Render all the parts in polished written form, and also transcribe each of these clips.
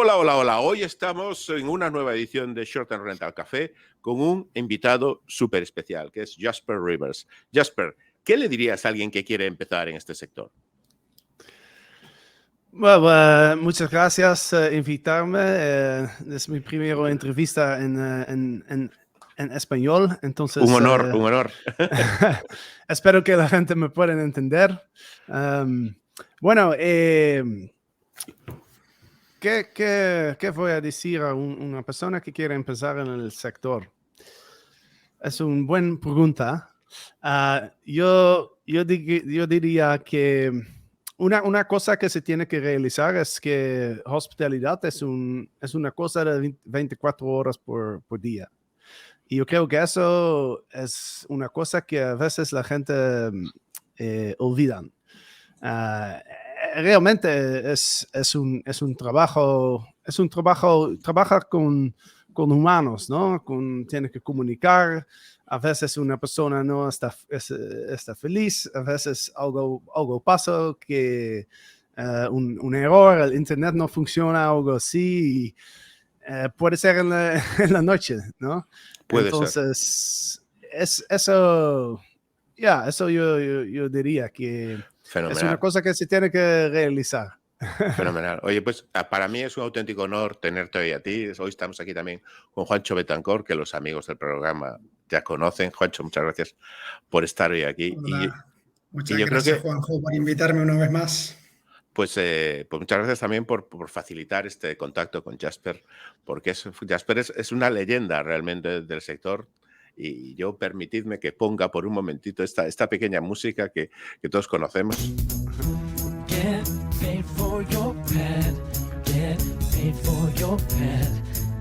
Hola, hola, hola. Hoy estamos en una nueva edición de Short and Rental Café con un invitado súper especial, que es Jasper Rivers. Jasper, ¿qué le dirías a alguien que quiere empezar en este sector? Bueno, muchas gracias por invitarme. Es mi primera entrevista en español, entonces Un honor, un honor. espero que la gente me pueda entender. Bueno, ¿qué voy a decir a una persona que quiere empezar en el sector? Es una buena pregunta. Yo diría que una cosa que se tiene que realizar es que hospitalidad es una cosa de 24 horas por día. Y yo creo que eso es una cosa que a veces la gente olvidan. Realmente es un trabajo, trabajar con humanos, ¿no? Tiene que comunicar. A veces una persona no está feliz, a veces algo pasa que un error, el internet no funciona, algo así. Y, puede ser en la noche, ¿no? Puede ser. Entonces, eso yo diría que Fenomenal. es una cosa que se tiene que realizar. Fenomenal. Oye, pues para mí es un auténtico honor tenerte hoy a ti. Hoy estamos aquí también con Juancho Betancor, que los amigos del programa ya conocen. Juancho, muchas gracias por estar hoy aquí. Hola. Muchas yo creo gracias, que, Juanjo, por invitarme una vez más. pues muchas gracias también por facilitar este contacto con Jasper, porque Jasper es una leyenda realmente del sector. Y yo permitidme que ponga por un momentito esta pequeña música que todos conocemos. Get paid for your pet. Get paid for your pet.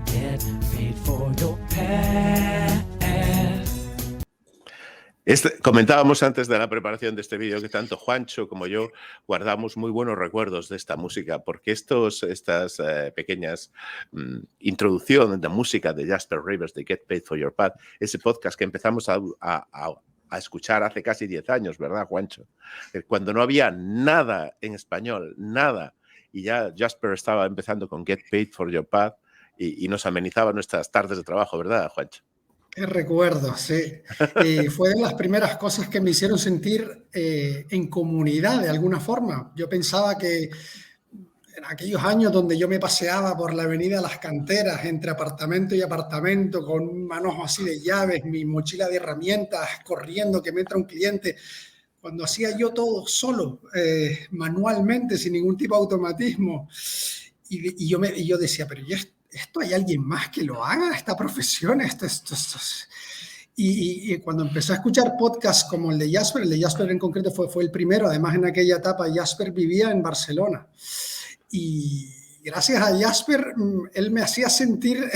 Get paid for your pet. Comentábamos antes de la preparación de este vídeo que tanto Juancho como yo guardamos muy buenos recuerdos de esta música, porque estas pequeñas introducciones de música de Jasper Rivers, de Get Paid for Your Pet, ese podcast que empezamos a escuchar hace casi 10 años, ¿verdad, Juancho? Cuando no había nada en español, nada, y ya Jasper estaba empezando con Get Paid for Your Pet y nos amenizaba nuestras tardes de trabajo, ¿verdad, Juancho? Qué recuerdo, sí. Fue de las primeras cosas que me hicieron sentir en comunidad de alguna forma. Yo pensaba que en aquellos años donde yo me paseaba por la avenida Las Canteras, entre apartamento y apartamento, con un manojo así de llaves, mi mochila de herramientas, corriendo que me entra un cliente, cuando hacía yo todo solo, manualmente, sin ningún tipo de automatismo, y yo decía, pero ¿esto hay alguien más que lo haga, esta profesión? Y cuando empecé a escuchar podcasts como el de Jasper en concreto fue el primero, además en aquella etapa Jasper vivía en Barcelona. Y gracias a Jasper, él me hacía sentir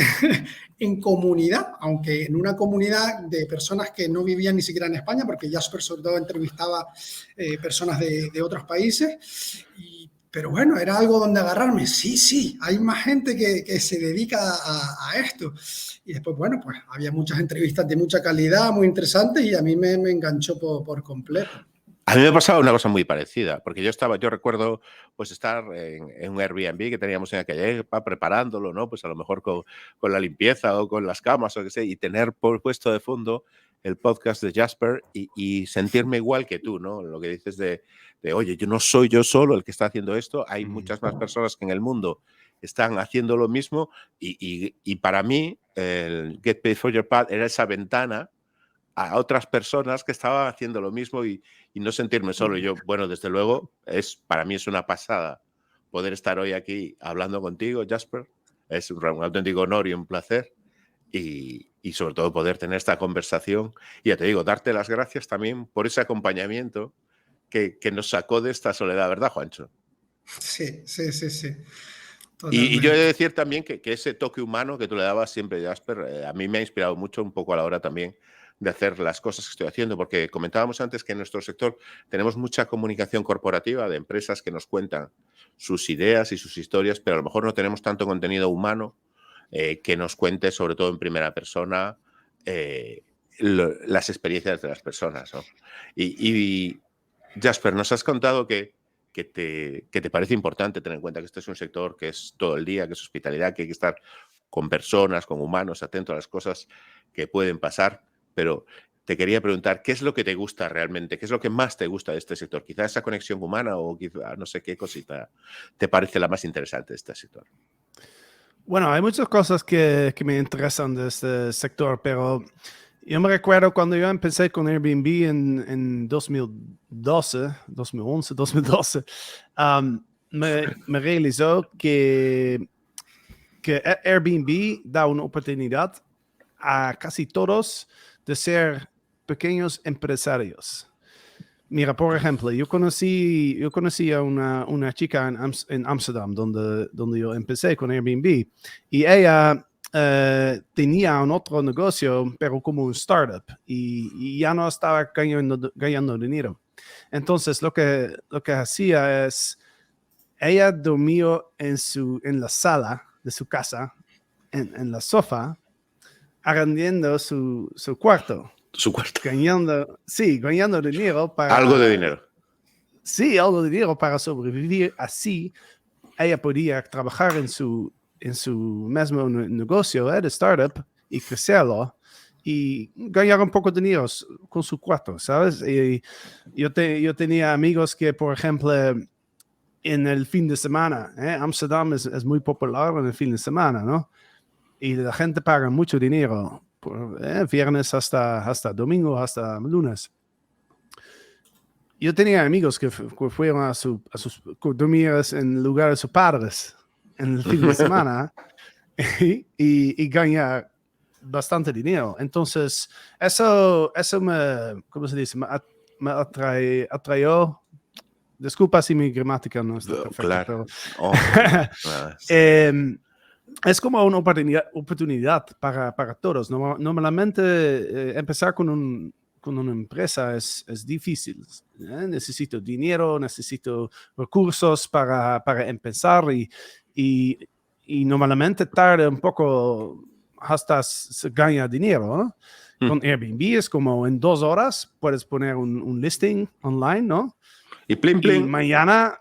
en comunidad, aunque en una comunidad de personas que no vivían ni siquiera en España, porque Jasper sobre todo entrevistaba personas de otros países. Pero bueno, era algo donde agarrarme. Sí, hay más gente que se dedica a esto. Y después, bueno, pues había muchas entrevistas de mucha calidad, muy interesantes, y a mí me enganchó por completo. A mí me pasaba una cosa muy parecida, porque yo recuerdo pues estar en un Airbnb que teníamos en aquella época preparándolo, ¿no? Pues a lo mejor con la limpieza o con las camas o qué sé, y tener puesto de fondo el podcast de Jasper y sentirme igual que tú, ¿no? Lo que dices oye, yo no soy yo solo el que está haciendo esto, hay muchas más personas que en el mundo están haciendo lo mismo y para mí el Get Paid for Your Pad era esa ventana a otras personas que estaban haciendo lo mismo y no sentirme solo. Yo, bueno, desde luego, para mí es una pasada poder estar hoy aquí hablando contigo, Jasper. Es un auténtico honor y un placer. Y sobre todo poder tener esta conversación. Y ya te digo, darte las gracias también por ese acompañamiento que nos sacó de esta soledad, ¿verdad, Juancho? Sí. Y yo he de decir también que ese toque humano que tú le dabas siempre, Jasper, a mí me ha inspirado mucho un poco a la hora también de hacer las cosas que estoy haciendo, porque comentábamos antes que en nuestro sector tenemos mucha comunicación corporativa de empresas que nos cuentan sus ideas y sus historias, pero a lo mejor no tenemos tanto contenido humano que nos cuente, sobre todo en primera persona, las experiencias de las personas, ¿no? Y Jasper, nos has contado que que te parece importante tener en cuenta que este es un sector que es todo el día, que es hospitalidad, que hay que estar con personas, con humanos, atento a las cosas que pueden pasar, pero te quería preguntar, ¿qué es lo que te gusta realmente? ¿Qué es lo que más te gusta de este sector? Quizá esa conexión humana o quizá no sé qué cosita te parece la más interesante de este sector. Bueno, hay muchas cosas que me interesan de este sector, pero yo me recuerdo cuando yo empecé con Airbnb en 2012, 2011, 2012, me realizó que Airbnb da una oportunidad a casi todos de ser pequeños empresarios. Mira, por ejemplo, yo conocí a una chica en Amsterdam, donde yo empecé con Airbnb, y ella tenía un otro negocio, pero como un startup, y ya no estaba ganando dinero. Entonces, lo que hacía es, ella dormía en la sala de su casa, en la sofá, arrendiendo su cuarto. Su cuarto. Ganando dinero para... Algo de dinero. Sí, algo de dinero para sobrevivir. Así, ella podía trabajar en su mismo negocio de startup y crecerlo y ganar un poco de dinero con su cuarto, ¿sabes? Y yo tenía amigos que, por ejemplo, en el fin de semana, Amsterdam es muy popular en el fin de semana, ¿no? Y la gente paga mucho dinero, viernes hasta domingo, hasta lunes. Yo tenía amigos que fueron a sus dormir en lugar de sus padres en el fin de semana y ganar bastante dinero. Entonces, eso me, ¿cómo se dice? Me atrayó. Disculpa si mi gramática no está perfecta. Claro. Pero, es como una oportunidad para todos. Normalmente empezar con una empresa es difícil. Necesito dinero, necesito recursos para empezar y normalmente tarda un poco hasta se gana dinero, ¿no? Con Airbnb es como en 2 horas puedes poner un listing online, ¿no? Y plim, plim. Y mañana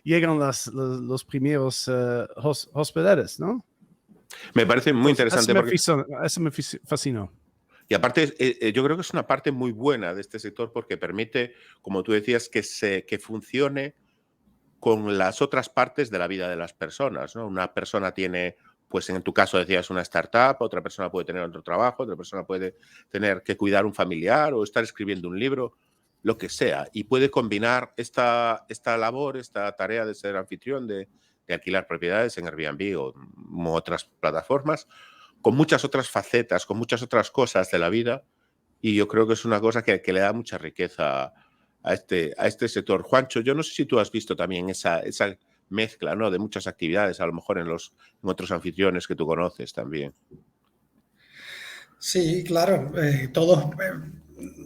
llegan los primeros hospederes, ¿no? Me parece muy interesante. Eso me fascinó. Y aparte, yo creo que es una parte muy buena de este sector porque permite, como tú decías, que funcione con las otras partes de la vida de las personas, ¿no? Una persona tiene, pues en tu caso decías una startup, otra persona puede tener otro trabajo, otra persona puede tener que cuidar un familiar o estar escribiendo un libro, lo que sea, y puede combinar esta labor, esta tarea de ser anfitrión, de alquilar propiedades en Airbnb o otras plataformas, con muchas otras facetas, con muchas otras cosas de la vida, y yo creo que es una cosa que le da mucha riqueza a este sector. Juancho, yo no sé si tú has visto también esa mezcla, ¿no?, de muchas actividades, a lo mejor en otros anfitriones que tú conoces también. Sí, claro, todos,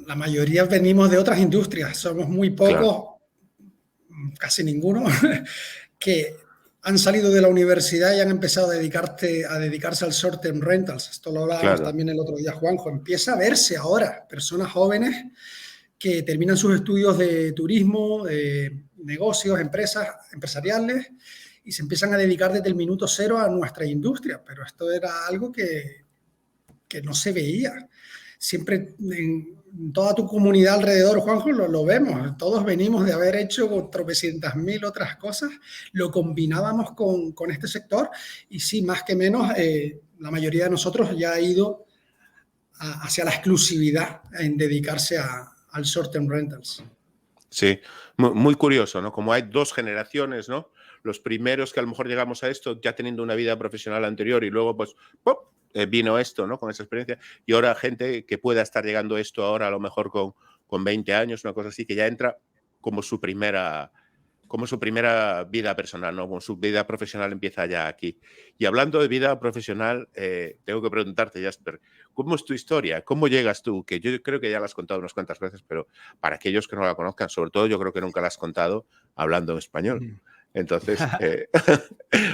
la mayoría venimos de otras industrias, somos muy pocos, claro, casi ninguno, que han salido de la universidad y han empezado a dedicarse al short-term rentals. Esto lo hablábamos también el otro día, Juanjo. Empieza a verse ahora personas jóvenes que terminan sus estudios de turismo, de negocios, empresariales, y se empiezan a dedicar desde el minuto cero a nuestra industria. Pero esto era algo que no se veía. Siempre en toda tu comunidad alrededor, Juanjo, lo vemos. Todos venimos de haber hecho tropecientas mil otras cosas. Lo combinábamos con este sector y sí, más que menos, la mayoría de nosotros ya ha ido hacia la exclusividad en dedicarse al short-term rentals. Sí, muy curioso, ¿no? Como hay 2 generaciones, ¿no? Los primeros que a lo mejor llegamos a esto ya teniendo una vida profesional anterior y luego, pues, ¡pop!, vino esto, ¿no?, con esa experiencia. Y ahora gente que pueda estar llegando a esto ahora a lo mejor con 20 años, una cosa así, que ya entra como su primera vida personal, ¿no? Como su vida profesional empieza ya aquí. Y hablando de vida profesional, tengo que preguntarte, Jasper, ¿cómo es tu historia? ¿Cómo llegas tú? Que yo creo que ya la has contado unas cuantas veces, pero para aquellos que no la conozcan, sobre todo yo creo que nunca la has contado hablando en español. Entonces,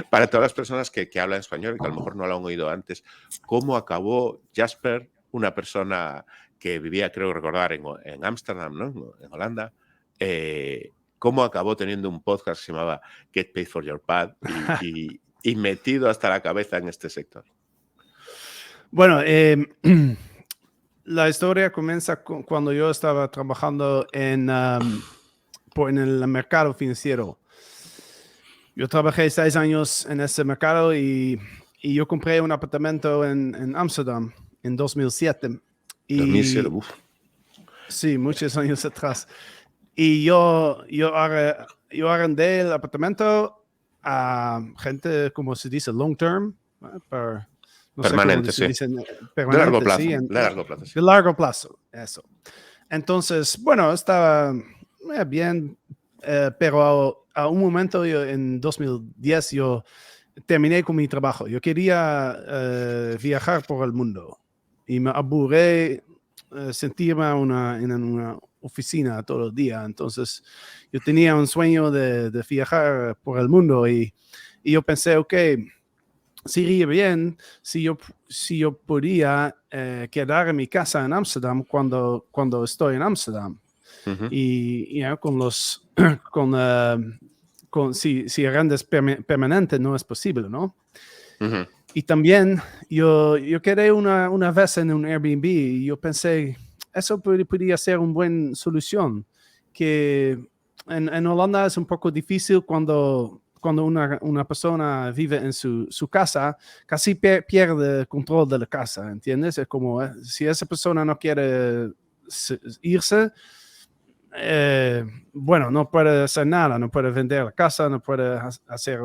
para todas las personas que hablan español y que a lo mejor no lo han oído antes, ¿cómo acabó Jasper, una persona que vivía, creo recordar, en Ámsterdam, ¿no?, en Holanda, cómo acabó teniendo un podcast que se llamaba Get Paid for Your Pad y metido hasta la cabeza en este sector. Bueno, la historia comienza cuando yo estaba trabajando en el mercado financiero. Yo trabajé 6 años en ese mercado y yo compré un apartamento en Ámsterdam en 2007. 2007, uf. Sí, muchos años atrás. Y yo arrendé el apartamento a gente, como se dice, long term, no permanente, sé sí. Permanente, de largo plazo. Sí, de largo plazo, sí. De largo plazo, eso. Entonces, bueno, estaba bien, pero a un momento en 2010 yo terminé con mi trabajo. Yo quería viajar por el mundo y me aburrí sentirme en una oficina todo el día. Entonces, yo tenía un sueño de viajar por el mundo y yo pensé, ok, sería bien si yo podía quedar en mi casa en Ámsterdam cuando estoy en Ámsterdam. Ujú. Y si arrendas permanente no es posible, ¿no? Ujú. Y también yo quedé una vez en un Airbnb y yo pensé, eso podría ser una buena solución, que en Holanda es un poco difícil cuando una persona vive en su casa, casi pierde el control de la casa, ¿entiendes? Es como, si esa persona no quiere irse, bueno, no puede hacer nada, no puede vender la casa, no puede hacer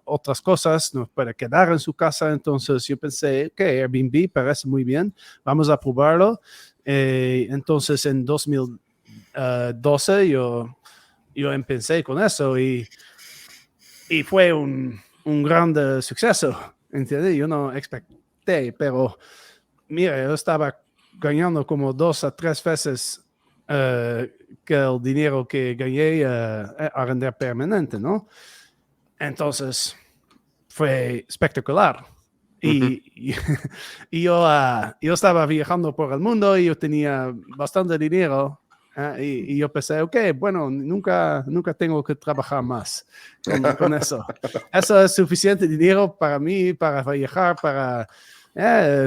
otras cosas, no puede quedar en su casa. Entonces yo pensé, ok, Airbnb parece muy bien, vamos a probarlo. Entonces en 2012 yo empecé con eso y fue un gran suceso, ¿entiendes? Yo no expecté, pero mira, yo estaba ganando como 2 a 3 veces que el dinero que gané a render permanente, ¿no? Entonces, fue espectacular. Y yo estaba viajando por el mundo y yo tenía bastante dinero. Y yo pensé, ok, bueno, nunca tengo que trabajar más con eso. Eso es suficiente dinero para mí, para viajar, para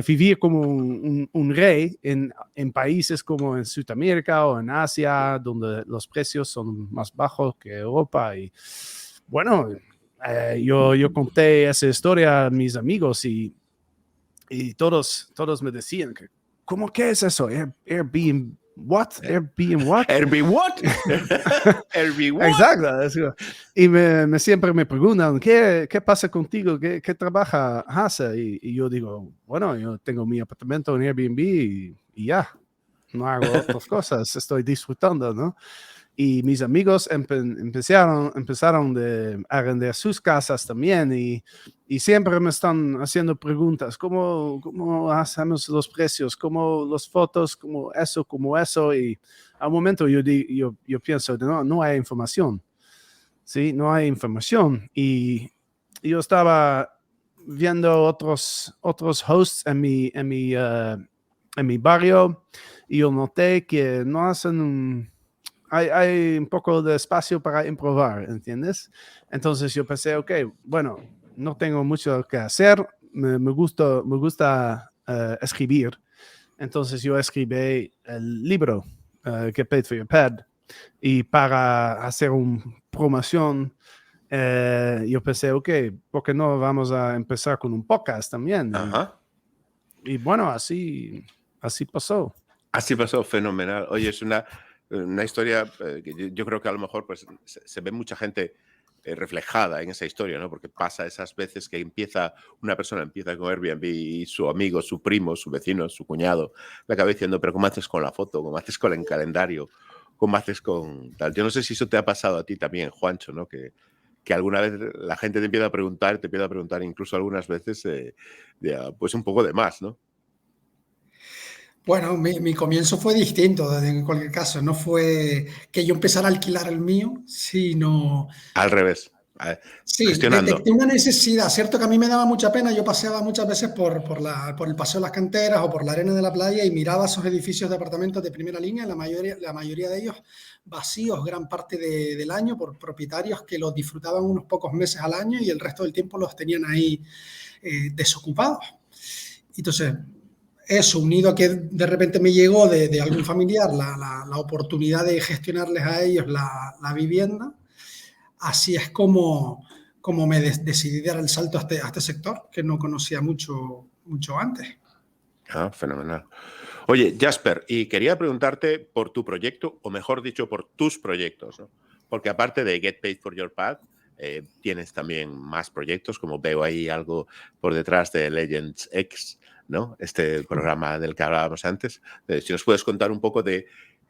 vivir como un rey en países como en Sudamérica o en Asia, donde los precios son más bajos que Europa. Y bueno, yo conté esa historia a mis amigos y todos me decían, ¿cómo que es eso? Airbnb, what? Airbnb, what? Airbnb, what? Airbnb, what? Exacto. Y siempre me preguntan, ¿qué pasa contigo? ¿Qué trabaja Hase? Y yo digo, bueno, yo tengo mi apartamento en Airbnb y ya, no hago otras cosas, estoy disfrutando, ¿no? Y mis amigos empezaron a vender sus casas también y siempre me están haciendo preguntas, ¿cómo hacemos los precios? ¿Cómo las fotos? ¿Cómo eso? Y al momento yo pienso, no hay información. ¿Sí? No hay información. Y yo estaba viendo otros hosts en mi barrio y yo noté que no hacen hay un poco de espacio para improvisar, ¿entiendes? Entonces yo pensé, ok, bueno, no tengo mucho que hacer, me gusta escribir. Entonces yo escribí el libro, Get Paid for Your Pad, y para hacer una promoción, yo pensé, ok, ¿por qué no vamos a empezar con un podcast también? Ajá. Y bueno, así pasó. Así pasó, fenomenal. Oye, es una historia que yo creo que a lo mejor pues, se ve mucha gente reflejada en esa historia, ¿no? Porque pasa esas veces que una persona empieza con Airbnb y su amigo, su primo, su vecino, su cuñado, le acaba diciendo, pero ¿cómo haces con la foto? ¿Cómo haces con el calendario? ¿Cómo haces con tal? Yo no sé si eso te ha pasado a ti también, Juancho, ¿no? Que alguna vez la gente te empieza a preguntar incluso algunas veces pues un poco de más, ¿no? Bueno, mi comienzo fue distinto, en cualquier caso. No fue que yo empezara a alquilar el mío, sino... Al revés. Sí, gestionando. detecté una necesidad. Cierto que a mí me daba mucha pena. Yo paseaba muchas veces por el Paseo de las Canteras o por la arena de la playa y miraba esos edificios de apartamentos de primera línea, la mayoría de ellos vacíos gran parte del año por propietarios que los disfrutaban unos pocos meses al año y el resto del tiempo los tenían ahí desocupados. Entonces, eso unido a que de repente me llegó de algún familiar la oportunidad de gestionarles a ellos la vivienda. Así es como me decidí dar el salto a este sector, que no conocía mucho antes. Ah, fenomenal. Oye, Jasper, y quería preguntarte por tu proyecto, o mejor dicho, por tus proyectos, ¿no? Porque aparte de Get Paid for Your Path, tienes también más proyectos, como veo ahí algo por detrás de Legends X, ¿no? Este programa del que hablábamos antes. Si nos puedes contar un poco de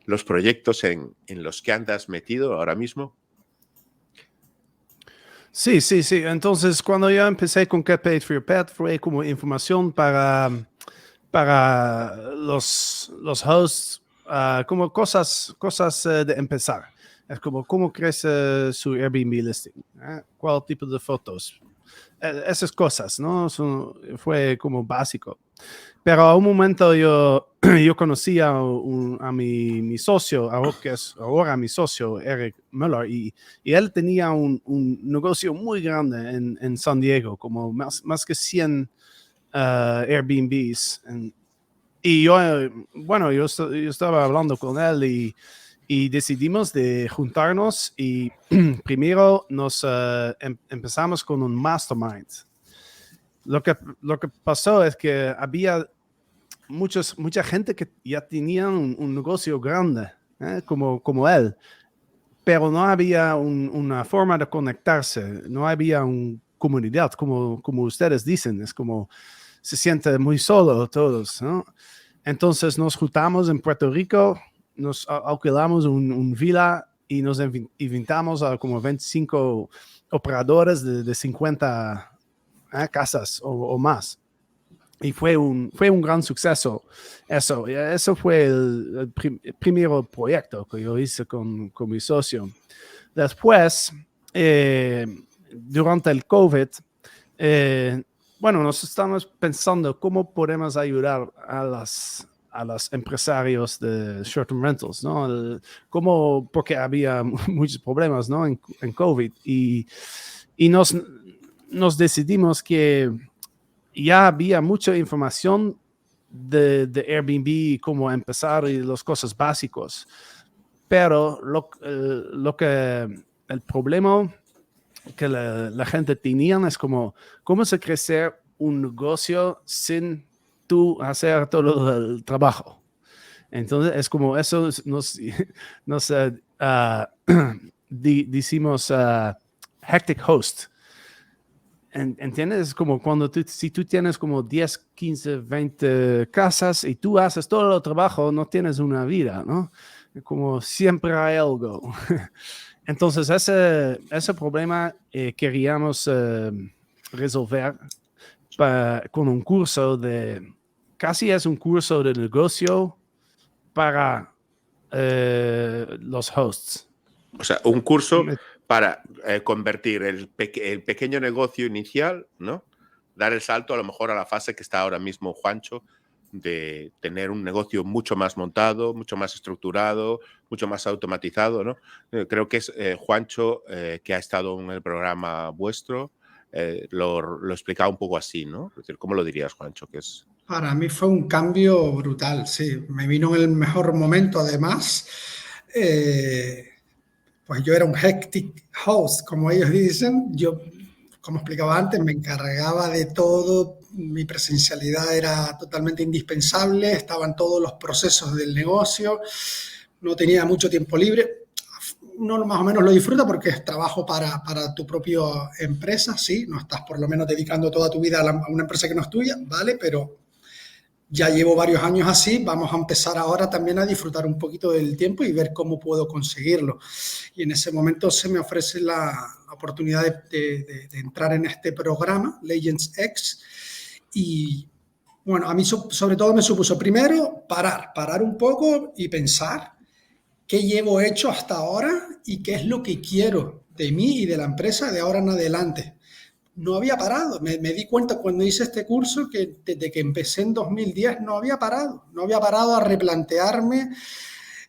los proyectos en los que andas metido ahora mismo. Sí. Entonces, cuando yo empecé con Get Paid for Your Pet, fue como información para los hosts, como cosas de empezar. Es como cómo crece su Airbnb listing, cuál tipo de fotos, esas cosas, ¿no? Fue como básico. Pero a un momento yo conocí a mi socio, que es ahora mi socio, Eric Müller, y él tenía un negocio muy grande en San Diego, como más que 100 Airbnbs. Y yo estaba hablando con él y decidimos de juntarnos y primero nos empezamos con un mastermind. Lo que pasó es que había mucha gente que ya tenía un negocio grande, como él, pero no había una forma de conectarse, no había una comunidad, como ustedes dicen, es como se siente muy solo todos, ¿no? Entonces nos juntamos en Puerto Rico, nos alquilamos un villa y nos invitamos a como 25 operadores de 50 casas o más. Y fue un gran suceso. Eso fue el primer proyecto que yo hice con mi socio. Después, durante el COVID, nos estamos pensando cómo podemos ayudar a los empresarios de short-term rentals, ¿no? Porque había muchos problemas, ¿no? en COVID. Y nos decidimos que ya había mucha información de Airbnb, cómo empezar y las cosas básicas. Pero el problema que la gente tenía es como cómo se crecer un negocio sin tú hacer todo el trabajo. Entonces es como eso nos decimos hectic host. ¿Entiendes? Es como cuando si tú tienes como 10, 15, 20 casas y tú haces todo el trabajo, no tienes una vida, ¿no? Como siempre hay algo. Entonces ese problema queríamos resolver con un curso casi es un curso de negocio para los hosts. O sea, un curso para convertir el pequeño negocio inicial, ¿no? Dar el salto a lo mejor a la fase que está ahora mismo Juancho, de tener un negocio mucho más montado, mucho más estructurado, mucho más automatizado, ¿no? Creo que es Juancho, que ha estado en el programa vuestro, lo explicaba un poco así, ¿no? Es decir, ¿cómo lo dirías, Juancho? Para mí fue un cambio brutal, sí. Me vino en el mejor momento, además. Pues yo era un hectic host, como ellos dicen. Yo, como explicaba antes, me encargaba de todo. Mi presencialidad era totalmente indispensable. Estaban todos los procesos del negocio. No tenía mucho tiempo libre. Uno más o menos lo disfruta porque es trabajo para tu propia empresa, sí. No estás por lo menos dedicando toda tu vida a una empresa que no es tuya, ¿vale? Pero ya llevo varios años así, vamos a empezar ahora también a disfrutar un poquito del tiempo y ver cómo puedo conseguirlo. Y en ese momento se me ofrece la oportunidad de entrar en este programa, Legends X, y bueno, a mí sobre todo me supuso primero parar un poco y pensar qué llevo hecho hasta ahora y qué es lo que quiero de mí y de la empresa de ahora en adelante. No había parado. Me di cuenta cuando hice este curso que desde que empecé en 2010 no había parado. No había parado a replantearme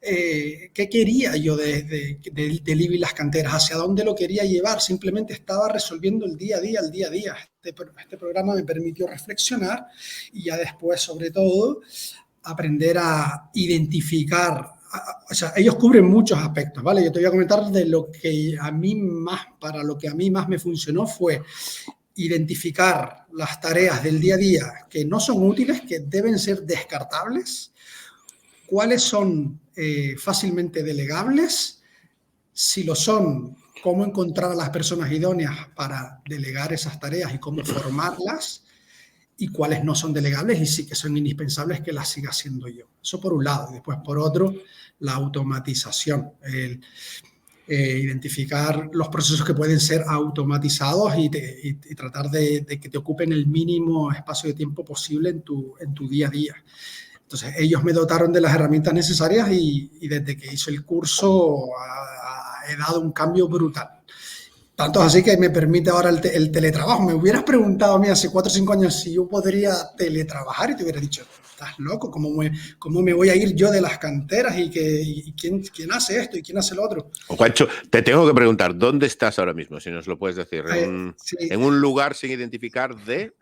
qué quería yo de Libby Las Canteras, hacia dónde lo quería llevar. Simplemente estaba resolviendo el día a día, el día a día. Este programa me permitió reflexionar y ya después, sobre todo, aprender a identificar. O sea, ellos cubren muchos aspectos, ¿vale? Yo te voy a comentar de lo que a mí más, para lo que a mí más me funcionó fue identificar las tareas del día a día que no son útiles, que deben ser descartables, cuáles son fácilmente delegables, si lo son, cómo encontrar a las personas idóneas para delegar esas tareas y cómo formarlas, y cuáles no son delegables y sí que son indispensables que las siga haciendo yo. Eso por un lado. Y después, por otro, la automatización. Identificar los procesos que pueden ser automatizados y tratar de que te ocupen el mínimo espacio de tiempo posible en tu día a día. Entonces, ellos me dotaron de las herramientas necesarias y desde que hice el curso he dado un cambio brutal. Tanto es así que me permite ahora el teletrabajo. Me hubieras preguntado a mí hace 4 o 5 años si yo podría teletrabajar y te hubiera dicho, estás loco, ¿cómo me voy a ir yo de las canteras y quién hace esto y quién hace lo otro? Juancho, te tengo que preguntar, ¿dónde estás ahora mismo? Si nos lo puedes decir. Sí. En un lugar sin identificar de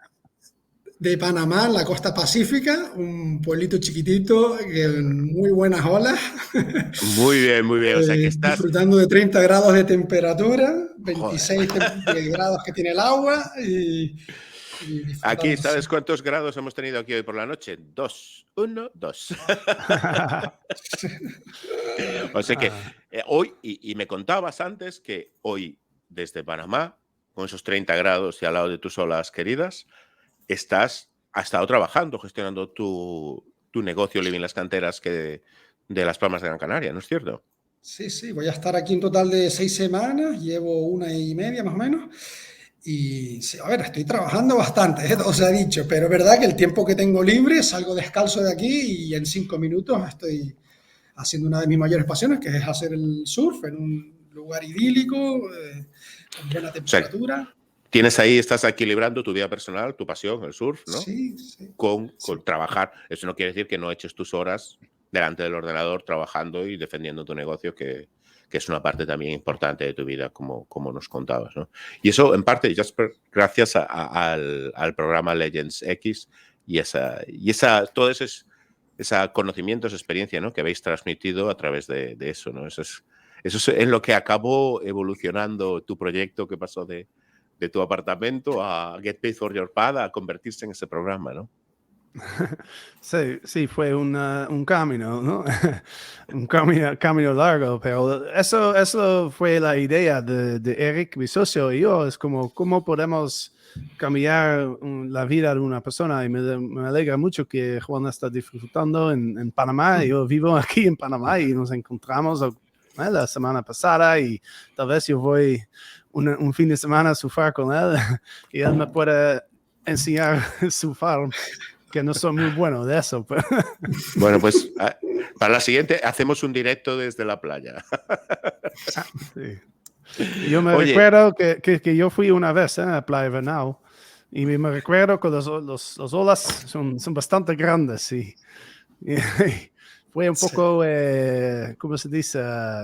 Panamá, en la costa pacífica, un pueblito chiquitito, muy buenas olas. Muy bien, muy bien. O sea que estás disfrutando de 30 grados de temperatura, 26 grados que tiene el agua y aquí, ¿sabes cuántos grados hemos tenido aquí hoy por la noche? 2. 1, 2. O sea que hoy, y me contabas antes que hoy desde Panamá, con esos 30 grados y al lado de tus olas queridas, has estado trabajando, gestionando tu negocio Living Las Canteras de Las Palmas de Gran Canaria, ¿no es cierto? Sí, voy a estar aquí un total de 6 semanas, llevo 1,5 más o menos, y sí, a ver, estoy trabajando bastante, os he dicho, pero es verdad que el tiempo que tengo libre, salgo descalzo de aquí y en 5 minutos estoy haciendo una de mis mayores pasiones, que es hacer el surf en un lugar idílico, con buena temperatura. O sea, estás equilibrando tu vida personal, tu pasión, el surf, ¿no? Sí. Con trabajar. Eso no quiere decir que no eches tus horas delante del ordenador trabajando y defendiendo tu negocio, que es una parte también importante de tu vida, como nos contabas, ¿no? Y eso, en parte, Jasper, gracias al programa Legends X y todo ese conocimiento, esa experiencia, ¿no?, que habéis transmitido a través de eso, ¿no? Eso es en lo que acabó evolucionando tu proyecto, que pasó de tu apartamento a Get Paid for Your Pad a convertirse en ese programa, ¿no? Sí, fue un camino, ¿no? un camino largo, pero eso fue la idea de Eric, mi socio, y yo. Es como, ¿cómo podemos cambiar la vida de una persona? Y me alegra mucho que Juan está disfrutando en Panamá. Yo vivo aquí en Panamá y nos encontramos la semana pasada y tal vez yo voy un fin de semana a surfar con él y él me puede enseñar a surfar, que no soy muy bueno de eso. Pero... Bueno, pues para la siguiente hacemos un directo desde la playa. Sí. Yo me recuerdo que yo fui una vez a Playa Vernal y me recuerdo que los olas son bastante grandes y fue un poco, ¿cómo se dice?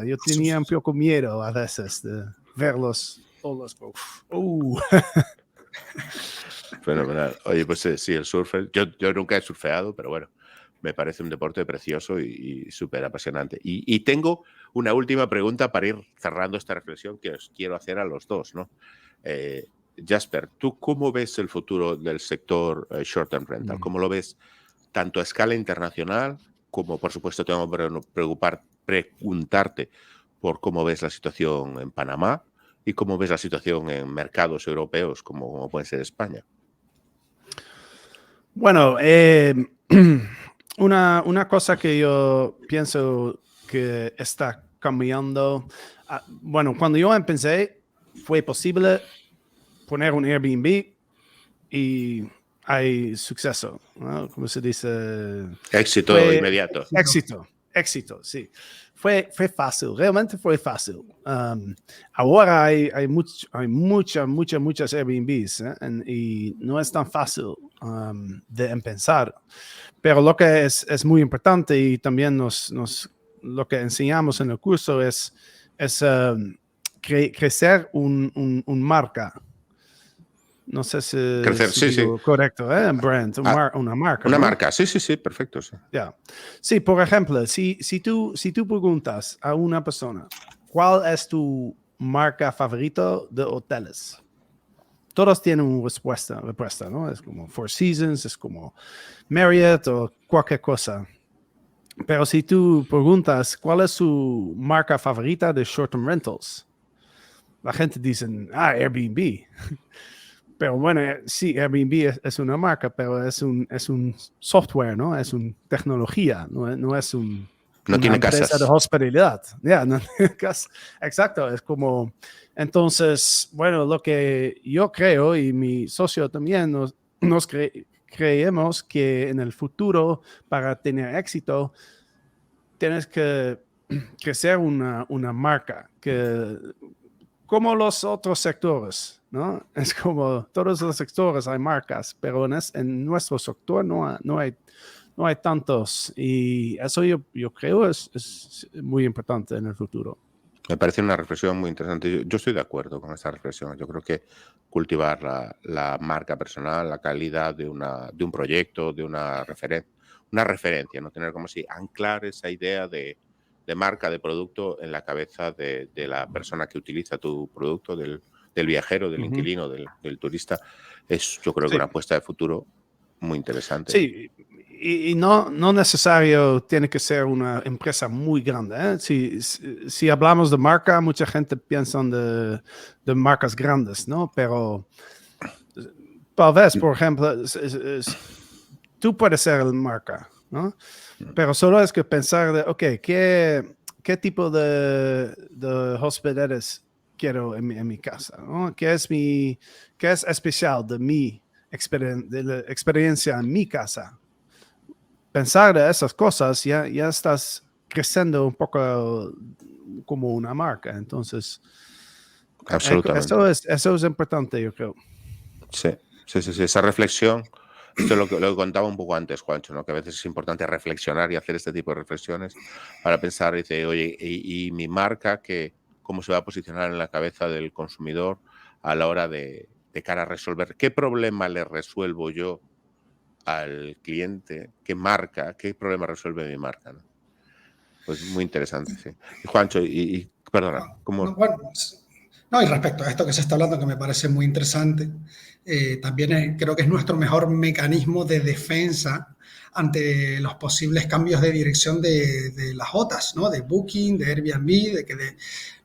Yo tenía un poco miedo a veces de ver los olas. Fenomenal. Oye, pues sí, el surf, yo nunca he surfeado, pero bueno, me parece un deporte precioso y súper apasionante. Y tengo una última pregunta para ir cerrando esta reflexión que os quiero hacer a los dos, ¿no? Jasper, ¿tú cómo ves el futuro del sector short-term rental? ¿Cómo lo ves tanto a escala internacional como, por supuesto, tengo que preguntarte por cómo ves la situación en Panamá y cómo ves la situación en mercados europeos como puede ser España? Bueno, una cosa que yo pienso que está cambiando, bueno, cuando yo empecé fue posible poner un Airbnb y hay suceso, ¿no? ¿Cómo se dice? Éxito inmediato. éxito, sí. Fue fácil, realmente fue fácil. Ahora hay muchas Airbnbs, y no es tan fácil de empezar. Pero lo que es muy importante y también lo que enseñamos en el curso es crecer un marca. No sé Crecer, si sí. digo correcto, brand, una marca. Una ¿no? marca, sí, perfecto. Sí. Yeah. Sí, por ejemplo, si tú preguntas a una persona, ¿cuál es tu marca favorita de hoteles? Todos tienen una respuesta, ¿no? Es como Four Seasons, es como Marriott o cualquier cosa. Pero si tú preguntas, ¿cuál es su marca favorita de short-term rentals? La gente dice, Airbnb. Pero bueno, sí, Airbnb es una marca, pero es un software, ¿no? Es una tecnología, no es No una tiene empresa casas. de hospitalidad. No tiene casas. Exacto, es como... Entonces, bueno, lo que yo creo y mi socio también nos creemos que en el futuro, para tener éxito, tienes que crecer una marca que... Como los otros sectores, ¿no? Es como todos los sectores hay marcas, pero en nuestro sector no hay tantos. Y eso yo creo es muy importante en el futuro. Me parece una reflexión muy interesante. Yo estoy de acuerdo con esta reflexión. Yo creo que cultivar la marca personal, la calidad de un proyecto, de una referencia, no tener como si anclar esa idea de marca, de producto en la cabeza de la persona que utiliza tu producto, del viajero, del inquilino, del turista, es yo creo que una apuesta de futuro muy interesante. Sí, y no necesario tiene que ser una empresa muy grande, ¿eh? Si hablamos de marca, mucha gente piensa de marcas grandes, ¿no? Pero tal vez, por ejemplo, tú puedes ser la marca, ¿no? Pero solo es que pensar de, ok, ¿qué tipo de hospedades quiero en mi casa, ¿no? ¿Qué es especial de mi de la experiencia en mi casa? Pensar de esas cosas, ya estás creciendo un poco como una marca. Entonces, absolutamente. Eso es importante, yo creo. Sí, esa reflexión. Esto es lo que contaba un poco antes, Juancho, ¿no? Que a veces es importante reflexionar y hacer este tipo de reflexiones para pensar, dice, oye, y mi marca, ¿cómo se va a posicionar en la cabeza del consumidor a la hora de cara a resolver? ¿Qué problema le resuelvo yo al cliente? ¿Qué problema resuelve mi marca? ¿No? Pues muy interesante, sí. Y Juancho, perdona, ¿cómo? No, y respecto a esto que se está hablando, que me parece muy interesante, también creo que es nuestro mejor mecanismo de defensa ante los posibles cambios de dirección de las OTAs, ¿no? De Booking, de Airbnb, de que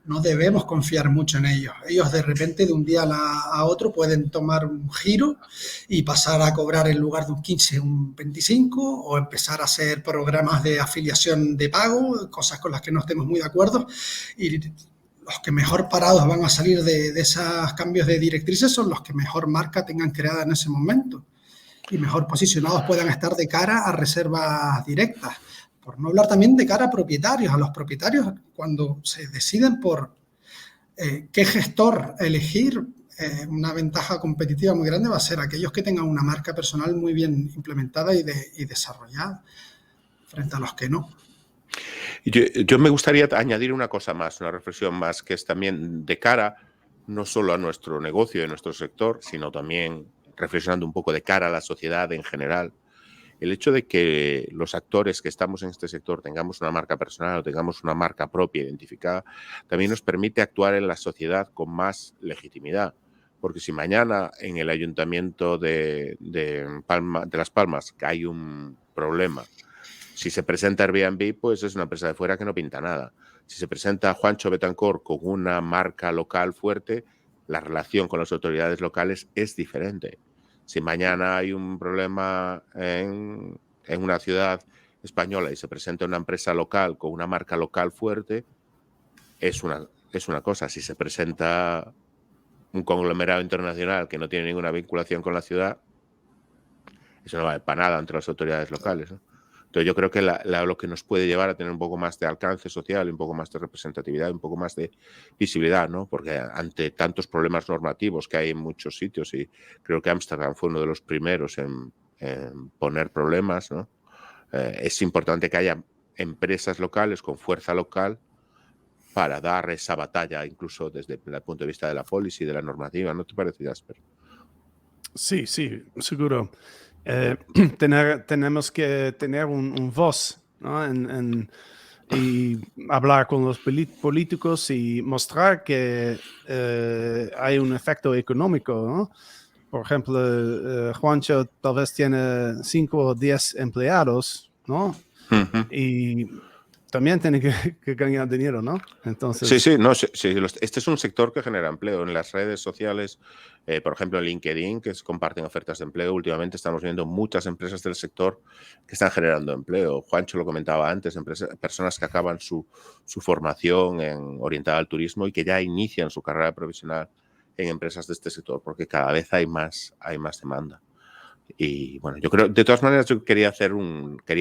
no debemos confiar mucho en ellos. Ellos de repente, de un día a otro, pueden tomar un giro y pasar a cobrar en lugar de un 15, un 25, o empezar a hacer programas de afiliación de pago, cosas con las que no estemos muy de acuerdo. Y los que mejor parados van a salir de esos cambios de directrices son los que mejor marca tengan creada en ese momento y mejor posicionados puedan estar de cara a reservas directas. Por no hablar también de cara a propietarios. A los propietarios, cuando se deciden por qué gestor elegir, una ventaja competitiva muy grande va a ser aquellos que tengan una marca personal muy bien implementada y desarrollada frente a los que no. Yo me gustaría añadir una cosa más, una reflexión más, que es también de cara no solo a nuestro negocio y a nuestro sector, sino también reflexionando un poco de cara a la sociedad en general. El hecho de que los actores que estamos en este sector tengamos una marca personal o tengamos una marca propia identificada, también nos permite actuar en la sociedad con más legitimidad. Porque si mañana en el ayuntamiento de Las Palmas hay un problema, si se presenta Airbnb, pues es una empresa de fuera que no pinta nada. Si se presenta Juancho Betancor con una marca local fuerte, la relación con las autoridades locales es diferente. Si mañana hay un problema en una ciudad española y se presenta una empresa local con una marca local fuerte, es una cosa. Si se presenta un conglomerado internacional que no tiene ninguna vinculación con la ciudad, eso no vale para nada entre las autoridades locales, ¿no? Entonces yo creo que lo que nos puede llevar a tener un poco más de alcance social, un poco más de representatividad, un poco más de visibilidad, ¿no? Porque ante tantos problemas normativos que hay en muchos sitios, y creo que Ámsterdam fue uno de los primeros en poner problemas, ¿no? Es importante que haya empresas locales con fuerza local para dar esa batalla, incluso desde el punto de vista de la policy, de la normativa. ¿No te parece, Jasper? Sí, sí, seguro. Tenemos que tener un voz, ¿no? Y hablar con los políticos y mostrar que hay un efecto económico, ¿no? Por ejemplo, Juancho tal vez tiene 5 o 10 empleados, ¿no? Y también tiene que ganar dinero, ¿no? Entonces, Sí, no, sí, este es un sector que genera empleo. En las redes sociales, por ejemplo, en LinkedIn, que comparten ofertas de empleo, últimamente estamos viendo muchas empresas del sector que están generando empleo. Juancho lo comentaba antes, personas que acaban su formación orientada al turismo y que ya inician su carrera profesional en empresas de este sector, porque cada vez hay más demanda. Y bueno, yo creo, de todas maneras, yo quería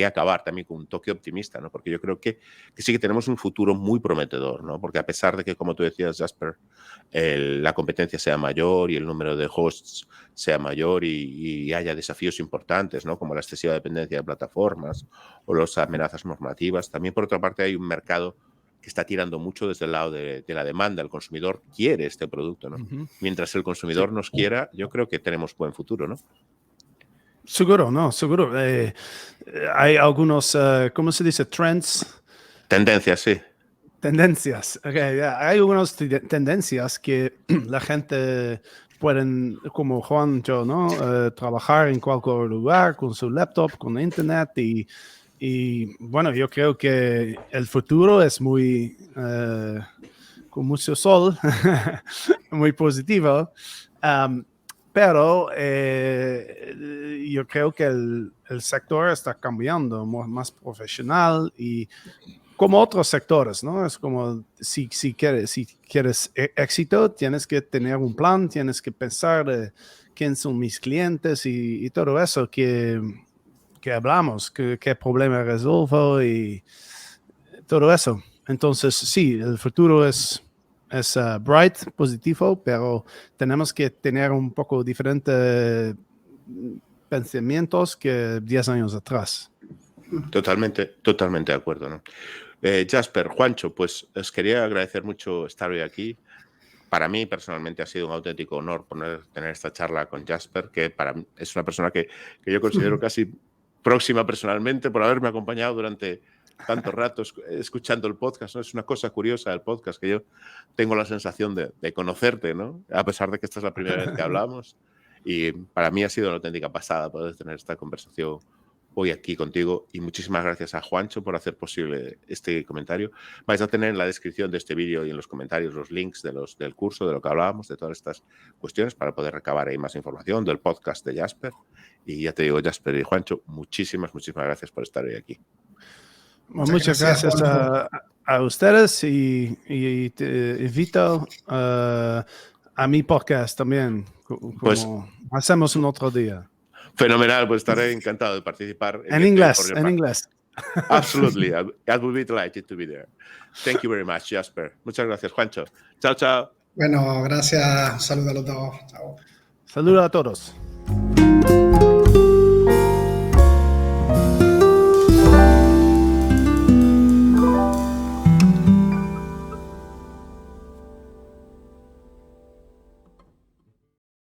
acabar también con un toque optimista, ¿no? Porque yo creo que sí que tenemos un futuro muy prometedor, ¿no? Porque a pesar de que, como tú decías, Jasper, la competencia sea mayor y el número de hosts sea mayor y haya desafíos importantes, ¿no? Como la excesiva dependencia de plataformas o las amenazas normativas, también por otra parte hay un mercado que está tirando mucho desde el lado de la demanda. El consumidor quiere este producto, ¿no? Mientras el consumidor nos quiera, yo creo que tenemos buen futuro, ¿no? seguro, no, seguro. Hay algunos, ¿cómo se dice? Trends. Tendencias, sí. Tendencias. Okay, hay algunas tendencias que la gente pueden, como Juan, yo, ¿no? Trabajar en cualquier lugar con su laptop, con internet y bueno, yo creo que el futuro es muy, con mucho sol, muy positivo. Pero yo creo que el sector está cambiando, más profesional y como otros sectores, ¿no? Es como si quieres éxito, tienes que tener un plan, tienes que pensar quién son mis clientes y todo eso que hablamos, qué problema resuelvo y todo eso. Entonces, sí, el futuro es bright, positivo, pero tenemos que tener un poco diferentes pensamientos que 10 años atrás. Totalmente de acuerdo, ¿no? Jasper, Juancho, pues os quería agradecer mucho estar hoy aquí. Para mí, personalmente, ha sido un auténtico honor tener esta charla con Jasper, que para mí es una persona que yo considero casi próxima personalmente por haberme acompañado durante tantos ratos escuchando el podcast, ¿no? Es una cosa curiosa del podcast, que yo tengo la sensación de conocerte, ¿no? A pesar de que esta es la primera vez que hablamos. Y para mí ha sido una auténtica pasada poder tener esta conversación hoy aquí contigo, y muchísimas gracias a Juancho por hacer posible este comentario. Vais a tener en la descripción de este vídeo y en los comentarios los links del curso, de lo que hablábamos, de todas estas cuestiones, para poder recabar ahí más información del podcast de Jasper. Y ya te digo, Jasper y Juancho, muchísimas gracias por estar hoy aquí. Muchas gracias a ustedes y te invito a mi podcast también, como pues, hacemos un otro día. Fenomenal, pues estaré encantado de participar. En inglés. Absolutely, I will be delighted to be there. Thank you very much, Jasper. Muchas gracias, Juancho. Chao, chao. Bueno, gracias. Saludos a los dos. Chao. Saludos a todos.